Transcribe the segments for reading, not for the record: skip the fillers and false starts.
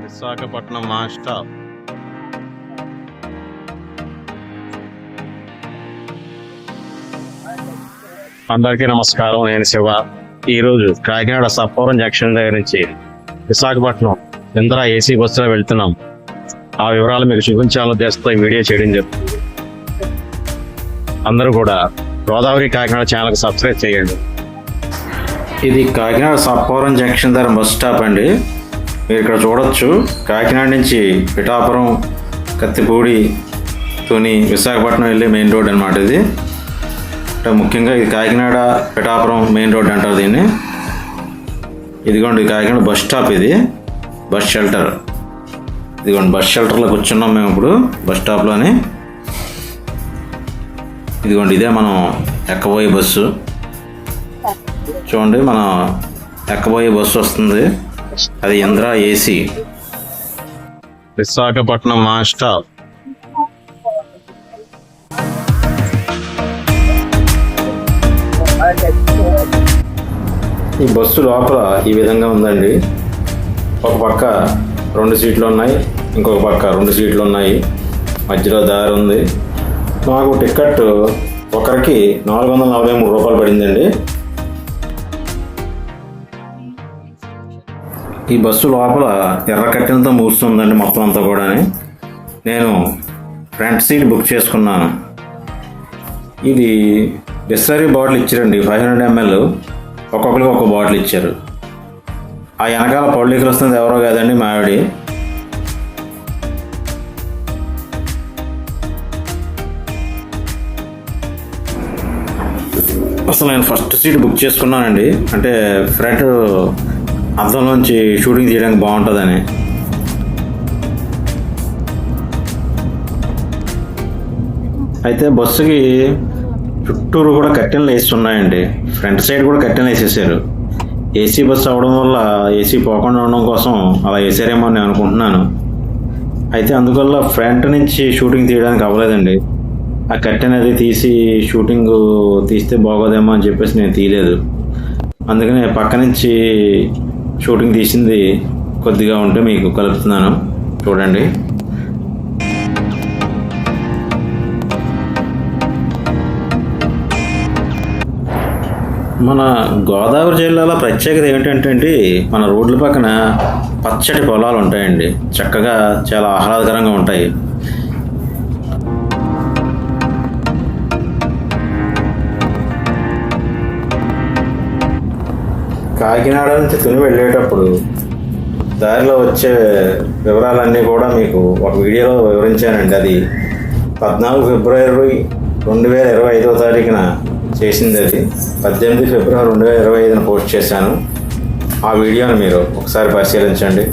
Visakhapatnam non stop. అందరికీ నమస్కారం. నేను శివ. ఈరోజు కాకినాడ సప్పవరం జంక్షన్ దగ్గర నుంచి విశాఖపట్నం ఇందిరా ఏసీ బస్సులో వెళ్తున్నాం. ఆ వివరాలు మీకు చూపించాలని ఉద్దేశంతో ఈ వీడియో చేయడం జరుగుతుంది. అందరూ కూడా గోదావరి కాకినాడ ఛానల్కి సబ్స్క్రైబ్ చేయండి. ఇది కాకినాడ సప్పవరం జంక్షన్ దగ్గర బస్ స్టాప్ అండి. మీరు ఇక్కడ చూడొచ్చు, కాకినాడ నుంచి పిఠాపురం, కత్తిపూడి, తుని, విశాఖపట్నం వెళ్ళే మెయిన్ రోడ్ అనమాట. ఇది అంటే ముఖ్యంగా ఇది కాకినాడ పిఠాపురం మెయిన్ రోడ్ అంటారు దీన్ని. ఇదిగోండి కాకినాడ బస్ స్టాప్, ఇది బస్ షెల్టర్. ఇదిగోండి బస్ షెల్టర్లో కూర్చున్నాం మేము ఇప్పుడు బస్ స్టాప్లోని. ఇదిగోండి ఇదే మనం ఎక్కబోయే బస్సు. చూడండి మనం ఎక్కబోయే బస్సు వస్తుంది, అది Indira AC. Visakhapatnam non stop. ఈ బస్సు లోపల ఈ విధంగా ఉందండి. ఒక పక్క 2 సీట్లు ఉన్నాయి, ఇంకొక పక్క 2 సీట్లు ఉన్నాయి, మధ్యలో దారి ఉంది. మాకు టికెట్ ఒకరికి 443 రూపాయలు పడిందండి. ఈ బస్సు లోపల ఎర్ర కట్టెలతో మూస్తుందండి మొత్తం అంతా కూడా. నేను ఫ్రంట్ సీట్ బుక్ చేసుకున్నాను. ఇది బిస్లరీ బాటిల్ ఇచ్చారండి, 500 ml. ఒక్కొక్కరికి ఒక్కొక్క బాటిల్ ఇచ్చారు. ఆ వెనకాల పౌల్డీకి వస్తుంది ఎవరో కాదండి, మా ఆవిడ. అసలు నేను ఫస్ట్ సీట్ బుక్ చేసుకున్నానండి, అంటే ఫ్రంట్ అద్దంలోంచి షూటింగ్ చేయడానికి బాగుంటుందని. అయితే బస్సుకి చుట్టూరు కూడా కట్టెలు వేసి ఉన్నాయండి. ఫ్రంట్ సైడ్ కూడా కట్టెలు వేసేసారు. ఏసీ బస్సు అవడం వల్ల ఏసీ పోకుండా ఉండడం కోసం అలా వేసారేమో అని నేను అనుకుంటున్నాను. అయితే అందువల్ల ఫ్రంట్ నుంచి షూటింగ్ తీయడానికి అవ్వలేదండి. ఆ కట్టెన్ అది తీసి షూటింగ్ తీస్తే బాగోదేమో అని చెప్పేసి నేను తీయలేదు. అందుకని పక్క నుంచి షూటింగ్ తీసింది కొద్దిగా ఉంటే మీకు కలుపుతున్నాను, చూడండి. మన గోదావరి జిల్లాలో ప్రత్యేకత ఏమిటంటే మన రోడ్ల పక్కన పచ్చటి పొలాలు ఉంటాయండి. చక్కగా చాలా ఆహ్లాదకరంగా ఉంటాయి. కాకినాడ నుంచి తుని వెళ్ళేటప్పుడు దారిలో వచ్చే వివరాలన్నీ కూడా మీకు ఒక వీడియోలో వివరించానండి. అది 14 ఫిబ్రవరి 2025 చేసింది. అది 18 ఫిబ్రవరి 2025 పోస్ట్ చేశాను. ఆ వీడియోని మీరు ఒకసారి పరిశీలించండి.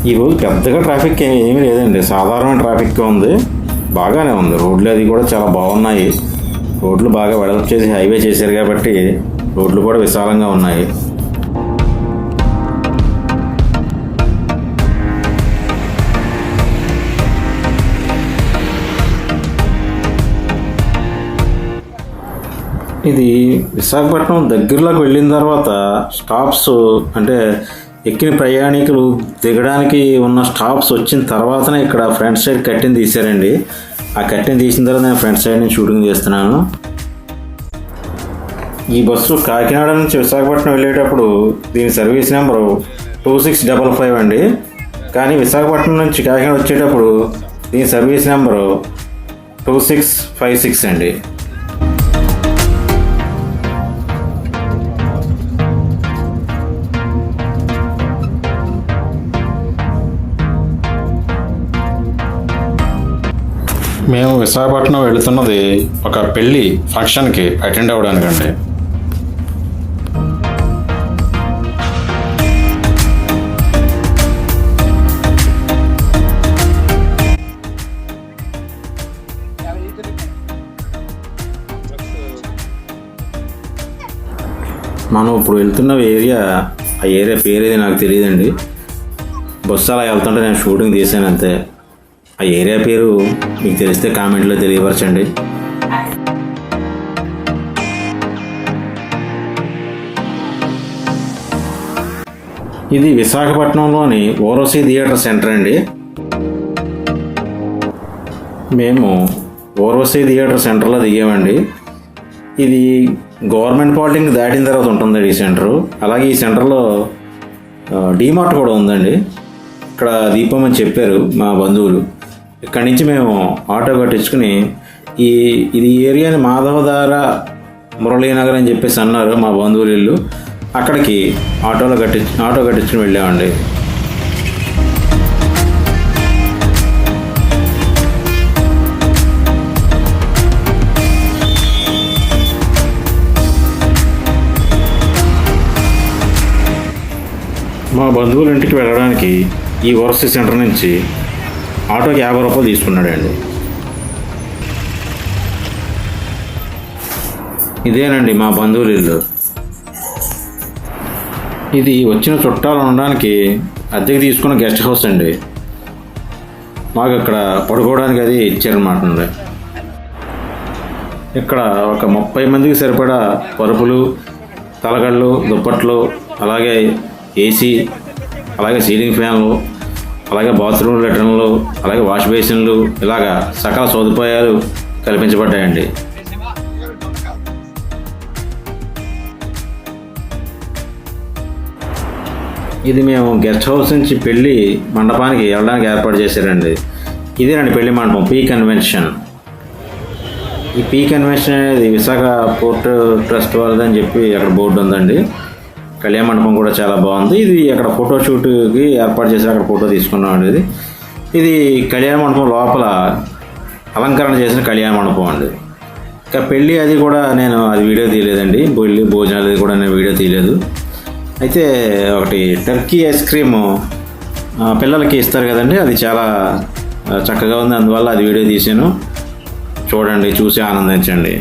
ఈరోజు పెద్దగా ట్రాఫిక్ ఏమీ లేదండి, సాధారణ ట్రాఫిక్ ఉంది, బాగానే ఉంది. రోడ్లు అది కూడా చాలా బాగున్నాయి. రోడ్లు బాగా వెడల్పు చేసి హైవే చేశారు కాబట్టి రోడ్లు కూడా విశాలంగా ఉన్నాయి. ఇది విశాఖపట్నం దగ్గరలోకి వెళ్ళిన తర్వాత స్టాప్స్, అంటే ఎక్కిన ప్రయాణికులు దిగడానికి ఉన్న స్టాప్స్ వచ్చిన తర్వాతనే ఇక్కడ ఫ్రంట్ సైడ్ కట్టెని తీశారండి. ఆ కట్టెని తీసిన తర్వాత నేను ఫ్రంట్ సైడ్ నుంచి షూటింగ్ చేస్తున్నాను. ఈ బస్సు కాకినాడ నుంచి విశాఖపట్నం వెళ్ళేటప్పుడు దీని సర్వీస్ నెంబరు 2655 అండి. కానీ విశాఖపట్నం నుంచి కాకినాడ వచ్చేటప్పుడు దీని సర్వీస్ నెంబరు 2656 అండి. మేము విశాఖపట్నం వెళుతున్నది ఒక పెళ్ళి ఫంక్షన్కి అటెండ్ అవ్వడానికండి. మనం ఇప్పుడు వెళ్తున్న ఏరియా, ఆ ఏరియా పేరేది నాకు తెలియదండి. బస్సు అలా వెళ్తుంటే నేను షూటింగ్ తీసాను అంతే. ఆ ఏరియా పేరు మీకు తెలిస్తే కామెంట్లో తెలియపరచండి. ఇది విశాఖపట్నంలోని ఓరోసి థియేటర్ సెంటర్ అండి. మేము ఓరోసి థియేటర్ సెంటర్లో దిగామండి. ఇది గవర్నమెంట్ పాలిటెక్నిక్ దాటిన తర్వాత ఉంటుంది ఈ సెంటరు. అలాగే ఈ సెంటర్లో డీమార్ట్ కూడా ఉందండి. ఇక్కడ దీపం అని చెప్పారు మా బంధువులు. ఇక్కడి నుంచి మేము ఆటో కట్టించుకుని ఇది ఏరియాని మాధవధార మురళీనగర్ అని చెప్పేసి అన్నారు మా బంధువులు ఇల్లు. అక్కడికి ఆటో కట్టించుకుని వెళ్ళామండి. మా బంధువుల ఇంటికి వెళ్ళడానికి ఈ ఓరోసి సెంటర్ నుంచి ఆటోకి 50 రూపాయలు తీసుకున్నాడండి. ఇదేనండి మా బంధువుల ఇల్లు. ఇది వచ్చిన చుట్టాలు ఉండడానికి అద్దెకి తీసుకున్న గెస్ట్ హౌస్ అండి. మాకు ఇక్కడ పడుకోవడానికి అది ఇచ్చారన్నమాట అండి. ఇక్కడ ఒక 30 మందికి సరిపడా పరుపులు, తలగళ్ళు, దుప్పట్లు, అలాగే ఏసీ, అలాగే సీలింగ్ ఫ్యాన్లు, అలాగే బాత్రూమ్ లెట్రిన్లు, అలాగే వాష్ బేసిన్లు, ఇలాగా సకల సదుపాయాలు కల్పించబడ్డాయండి. ఇది మేము గెస్ట్ హౌస్ నుంచి పెళ్లి మండపానికి వెళ్ళడానికి ఏర్పాటు చేశారండి. ఇదేనండి పెళ్లి మండపం, పీ కన్వెన్షన్. ఈ పీ కన్వెన్షన్ అనేది విశాఖ పోర్ట్ ట్రస్ట్ వాళ్ళదని చెప్పి అక్కడ బోర్డు ఉందండి. కళ్యాణ మండపం కూడా చాలా బాగుంది. ఇది అక్కడ ఫోటో షూట్కి ఏర్పాటు చేసి అక్కడ ఫోటో తీసుకున్నామండి. ఇది కళ్యాణ మండపం లోపల అలంకరణ చేసిన కళ్యాణ మండపం అండి. ఇంకా పెళ్ళి అది కూడా నేను అది వీడియో తీయలేదండి. పెళ్ళి భోజనాలు కూడా నేను వీడియో తీయలేదు. అయితే ఒకటి టర్కీ ఐస్ క్రీము పిల్లలకి ఇస్తారు కదండి, అది చాలా చక్కగా ఉంది. అందువల్ల అది వీడియో తీసాను. చూడండి, చూసి ఆనందించండి.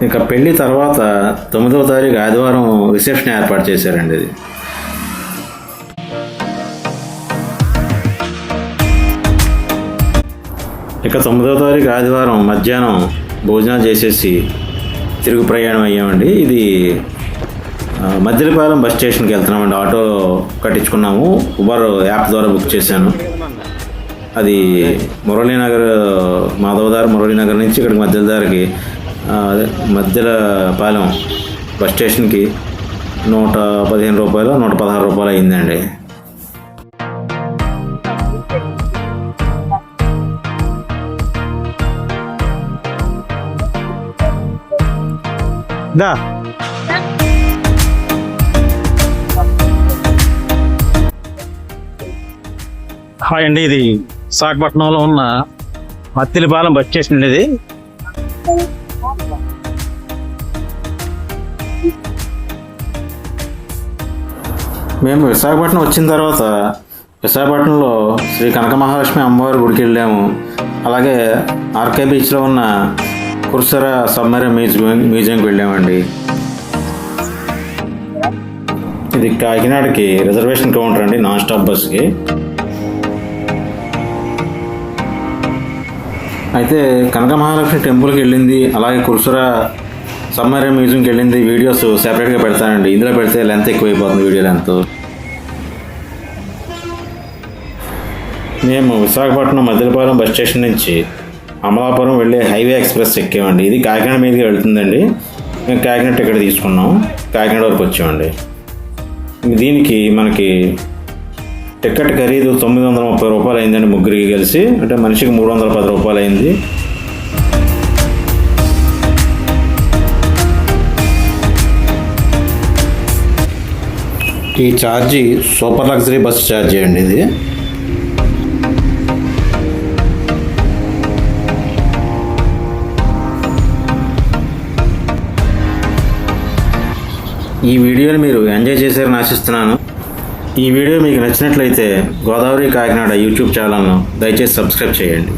ఇక పెళ్లి తర్వాత 9వ తారీఖు ఆదివారం రిసెప్షన్ ఏర్పాటు చేశారండి. ఇది ఇక 9వ తారీఖు ఆదివారం మధ్యాహ్నం భోజనాలు చేసేసి తిరుగు ప్రయాణం అయ్యామండి. ఇది మద్దిలపాలెం బస్ స్టేషన్కి వెళ్తున్నామండి. ఆటో కట్టించుకున్నాము, ఉబర్ యాప్ ద్వారా బుక్ చేశాను. అది మురళీనగర్, మాధవధార మురళీనగర్ నుంచి ఇక్కడికి మద్దిలపాలెం బస్ స్టేషన్కి 115 రూపాయలు 116 రూపాయలు అయిందండి. హాయ్ అండి, ఇది విశాఖపట్నంలో ఉన్న మద్దిలపాలెం బస్ స్టేషన్ అండి. ఇది మేము విశాఖపట్నం వచ్చిన తర్వాత విశాఖపట్నంలో శ్రీ కనక మహాలక్ష్మి అమ్మవారి గుడికి వెళ్ళాము. అలాగే ఆర్కే బీచ్లో ఉన్న కుర్సర సబ్మెరైన్ మ్యూజియంకి వెళ్ళామండి. ఇది కాకినాడకి రిజర్వేషన్ కౌంటర్ అండి, నాన్ స్టాప్ బస్సుకి. అయితే కనక మహాలక్ష్మి టెంపుల్కి వెళ్ళింది, అలాగే కుర్సర సబ్మెరైన్ మ్యూజియంకి వెళ్ళింది వీడియోస్ సెపరేట్గా పెడతానండి. ఇందులో పెడితే లెంత్ ఎక్కువైపోతుంది, వీడియో లెంత్. మేము విశాఖపట్నం మద్దిలపాలెం బస్ స్టేషన్ నుంచి అమలాపురం వెళ్ళే హైవే ఎక్స్ప్రెస్ ఎక్కామండి. ఇది కాకినాడ మీదకి వెళ్తుందండి. మేము కాకినాడ టికెట్ తీసుకున్నాం, కాకినాడ వరకు వచ్చామండి. దీనికి మనకి టికెట్ ఖరీదు 930 రూపాయలు అయిందండి ముగ్గురికి కలిసి. అంటే మనిషికి 310 రూపాయలు అయింది. ఈ charge super luxury bus charge అండి ఇది. ఈ వీడియోని మీరు ఎంజాయ్ చేశారని ఆశిస్తున్నాను. ఈ వీడియో మీకు నచ్చినట్లయితే గోదావరి కాకినాడ యూట్యూబ్ ఛానల్ను దయచేసి సబ్స్క్రైబ్ చేయండి.